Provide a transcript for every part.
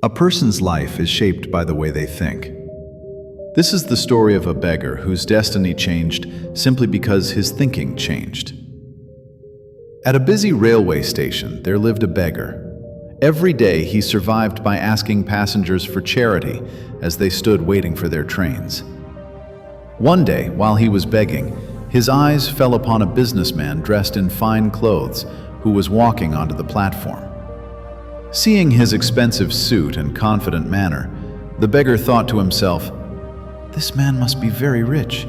A person's life is shaped by the way they think. This is the story of a beggar whose destiny changed simply because his thinking changed. At a busy railway station, there lived a beggar. Every day he survived by asking passengers for charity as they stood waiting for their trains. One day, while he was begging, his eyes fell upon a businessman dressed in fine clothes who was walking onto the platform. Seeing his expensive suit and confident manner, the beggar thought to himself, "This man must be very rich.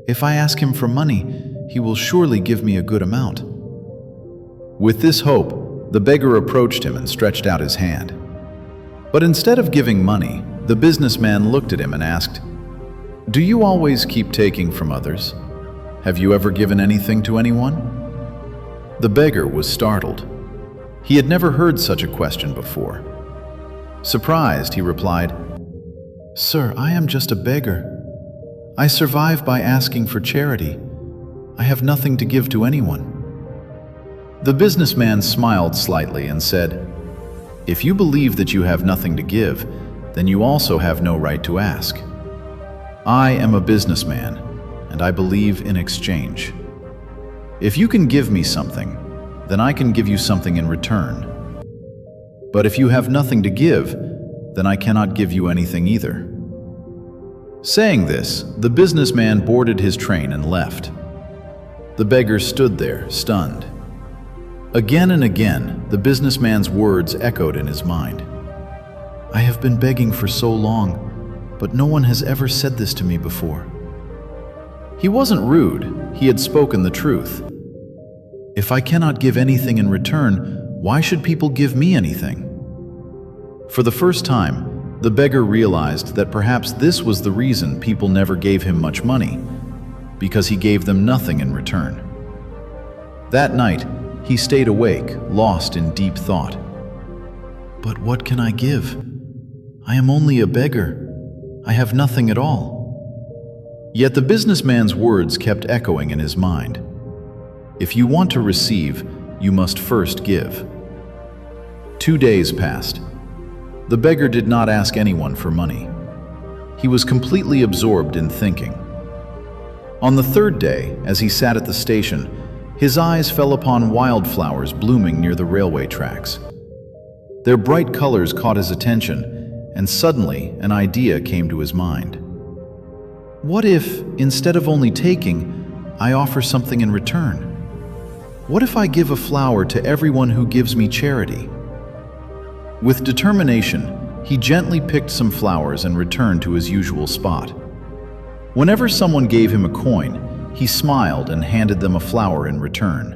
If I ask him for money, he will surely give me a good amount." With this hope, the beggar approached him and stretched out his hand. But instead of giving money, the businessman looked at him and asked, "Do you always keep taking from others? Have you ever given anything to anyone?" The beggar was startled. He had never heard such a question before. Surprised, he replied, "Sir, I am just a beggar. I survive by asking for charity. I have nothing to give to anyone." The businessman smiled slightly and said, "If you believe that you have nothing to give, then you also have no right to ask. I am a businessman, and I believe in exchange. If you can give me something, then I can give you something in return. But if you have nothing to give, then I cannot give you anything either." Saying this, the businessman boarded his train and left. The beggar stood there, stunned. Again and again, the businessman's words echoed in his mind. "I have been begging for so long, but no one has ever said this to me before." He wasn't rude, he had spoken the truth. If I cannot give anything in return, why should people give me anything? For the first time, the beggar realized that perhaps this was the reason people never gave him much money, because he gave them nothing in return. That night, he stayed awake, lost in deep thought. "But what can I give? I am only a beggar. I have nothing at all." Yet the businessman's words kept echoing in his mind. If you want to receive, you must first give. 2 days passed. The beggar did not ask anyone for money. He was completely absorbed in thinking. On the third day, as he sat at the station, his eyes fell upon wildflowers blooming near the railway tracks. Their bright colors caught his attention, and suddenly an idea came to his mind. What if, instead of only taking, I offer something in return? What if I give a flower to everyone who gives me charity? With determination, he gently picked some flowers and returned to his usual spot. Whenever someone gave him a coin, he smiled and handed them a flower in return.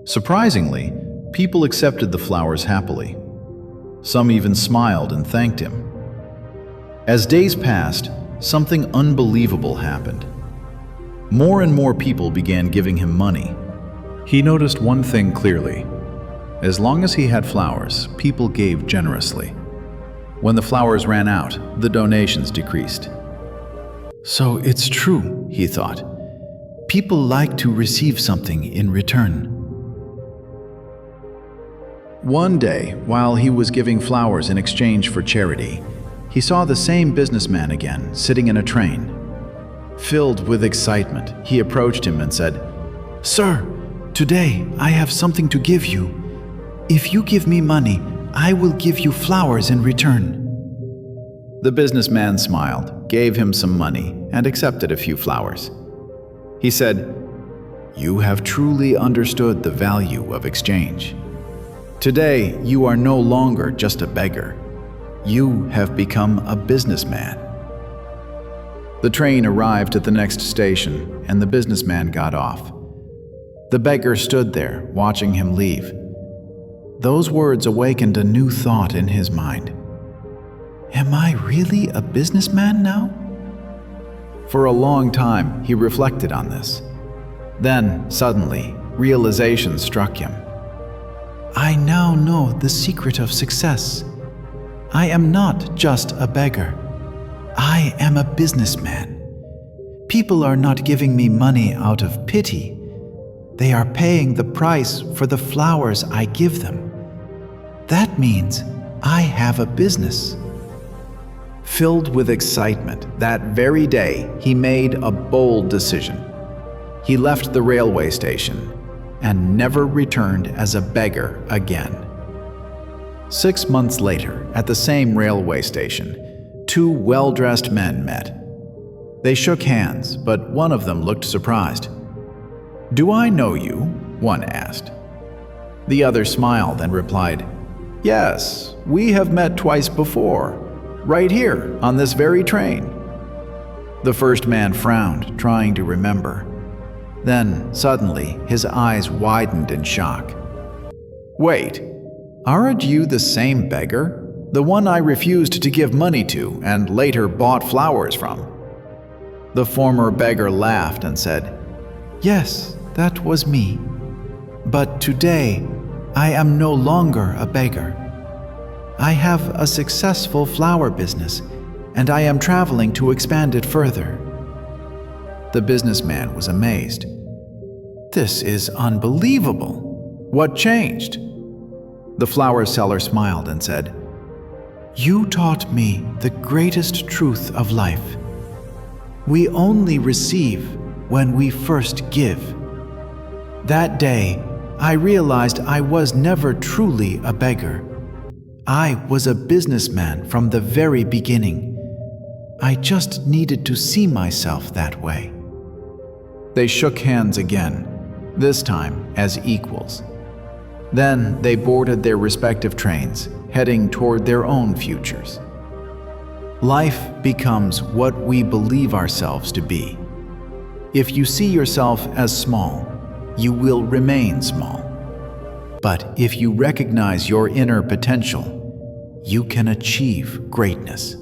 Surprisingly, people accepted the flowers happily. Some even smiled and thanked him. As days passed, something unbelievable happened. More and more people began giving him money. He noticed one thing clearly. As long as he had flowers, people gave generously. When the flowers ran out, the donations decreased. "So it's true," he thought. "People like to receive something in return." One day, while he was giving flowers in exchange for charity, he saw the same businessman again, sitting in a train. Filled with excitement, he approached him and said, "Sir, today I have something to give you. If you give me money, I will give you flowers in return." The businessman smiled, gave him some money, and accepted a few flowers. He said, "You have truly understood the value of exchange. Today, you are no longer just a beggar. You have become a businessman." The train arrived at the next station, and the businessman got off. The beggar stood there, watching him leave. Those words awakened a new thought in his mind. Am I really a businessman now? For a long time, he reflected on this. Then, suddenly, realization struck him. I now know the secret of success. I am not just a beggar. I am a businessman. People are not giving me money out of pity. They are paying the price for the flowers I give them. That means I have a business." Filled with excitement, that very day he made a bold decision. He left the railway station and never returned as a beggar again. 6 months later, at the same railway station, two well-dressed men met. They shook hands, but one of them looked surprised. "Do I know you?" one asked. The other smiled and replied, "Yes, we have met twice before, right here on this very train." The first man frowned, trying to remember. Then, suddenly, his eyes widened in shock. "Wait, aren't you the same beggar? The one I refused to give money to and later bought flowers from?" The former beggar laughed and said, "Yes, that was me. But today, I am no longer a beggar. I have a successful flower business, and I am traveling to expand it further." The businessman was amazed. "This is unbelievable. What changed?" The flower seller smiled and said, "You taught me the greatest truth of life. We only receive when we first give. That day, I realized I was never truly a beggar. I was a businessman from the very beginning. I just needed to see myself that way." They shook hands again, this time as equals. Then they boarded their respective trains, heading toward their own futures. Life becomes what we believe ourselves to be. If you see yourself as small, you will remain small. But if you recognize your inner potential, you can achieve greatness.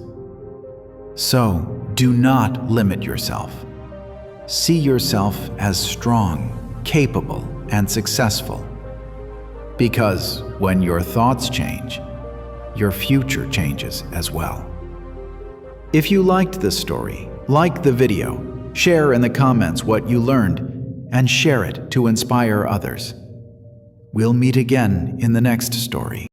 So, do not limit yourself. See yourself as strong, capable, and successful. Because when your thoughts change, your future changes as well. If you liked this story, like the video, share in the comments what you learned, and share it to inspire others. We'll meet again in the next story.